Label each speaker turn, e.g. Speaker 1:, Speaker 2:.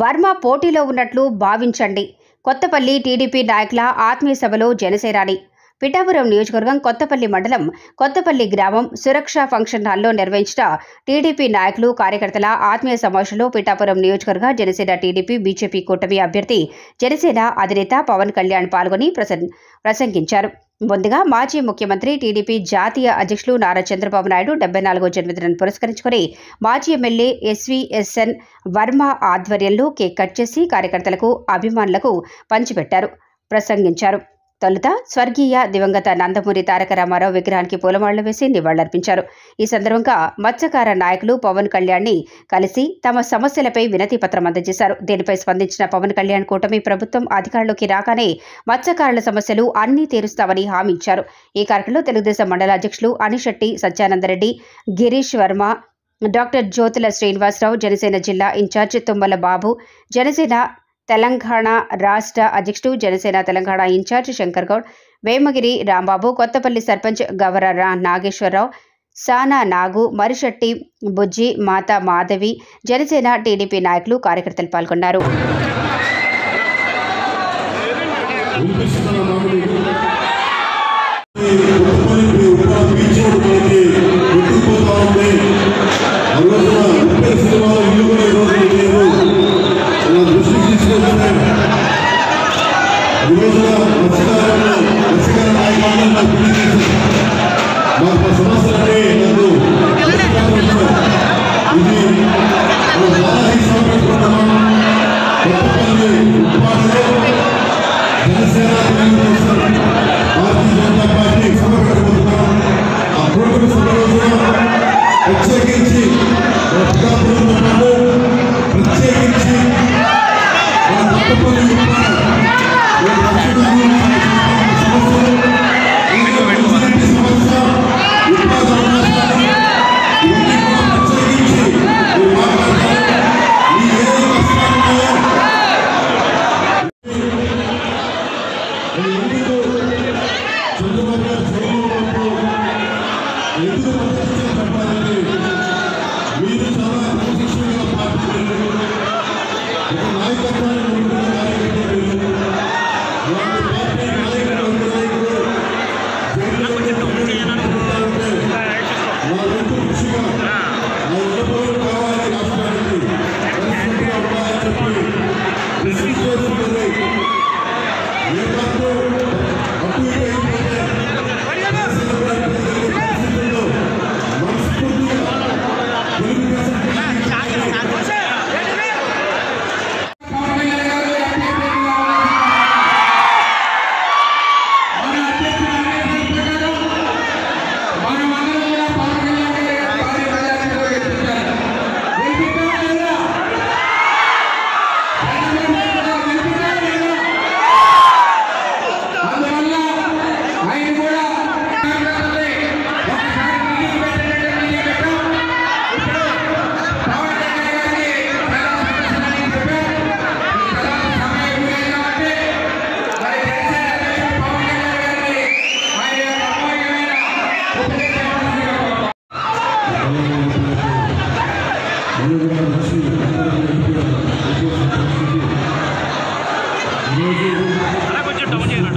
Speaker 1: వర్మ పోటీలో ఉన్నట్లు భావించండి. కొత్తపల్లి టీడీపీ నాయకుల ఆత్మీయ సభలో జనసేనాని. పిఠాపురం నియోజకవర్గం కొత్తపల్లి మండలం కొత్తపల్లి గ్రామం సురక్ష ఫంక్షన్ హాల్లో నిర్వహించిన టీడీపీ నాయకులు కార్యకర్తల ఆత్మీయ సమావేశంలో పిఠాపురం నియోజకవర్గ జనసేన టీడీపీ బీజేపీ కూటమి అభ్యర్థి జనసేన అధినేత పవన్ కళ్యాణ్ పాల్గొని ప్రసంగించారు. ముందుగా మాజీ ముఖ్యమంత్రి టీడీపీ జాతీయ అధ్యక్షులు నారా చంద్రబాబు నాయుడు 74వ జన్మదినాన్ని పురస్కరించుకుని మాజీ ఎమ్మెల్యే ఎస్వీఎస్ఎన్ వర్మ ఆధ్వర్యంలో కేక్ కట్ చేసి కార్యకర్తలకు అభిమానులకు పంచిపెట్టారు, ప్రసంగించారు. తొలుత స్వర్గీయ దివంగత నందమూరి తారక రామారావు విగ్రహానికి పూలమాలలు వేసి నివాళులర్పించారు. ఈ సందర్భంగా మత్స్యకార నాయకులు పవన్ కళ్యాణ్ని కలిసి తమ సమస్యలపై వినతి పత్రం అందజేశారు. దీనిపై స్పందించిన పవన్ కళ్యాణ్ కూటమి ప్రభుత్వం అధికారంలోకి రాగానే మత్స్యకారుల సమస్యలు అన్నీ తీరుస్తామని హామీ ఇచ్చారు. ఈ కార్యక్రమంలో తెలుగుదేశం మండల అధ్యక్షులు అనిశెట్టి సత్యానందరెడ్డి, గిరీష్ వర్మ, డాక్టర్ జ్యోతుల శ్రీనివాసరావు, జనసేన జిల్లా ఇన్ఛార్జ్ తుమ్మల బాబు, జనసేన తెలంగాణ రాష్ట్ర అధ్యక్షుడు, జనసేన తెలంగాణ ఇన్ఛార్జ్ శంకర్ గౌడ్, వేమగిరి రాంబాబు, కొత్తపల్లి సర్పంచ్ గవర నాగేశ్వరరావు, సానా నాగు, మరిశెట్టి బుజ్జి, మాతా మాధవి, జనసేన టీడీపీ నాయకులు కార్యకర్తలు పాల్గొన్నారు.
Speaker 2: అలా కొంచెం డౌన్ చేయాలి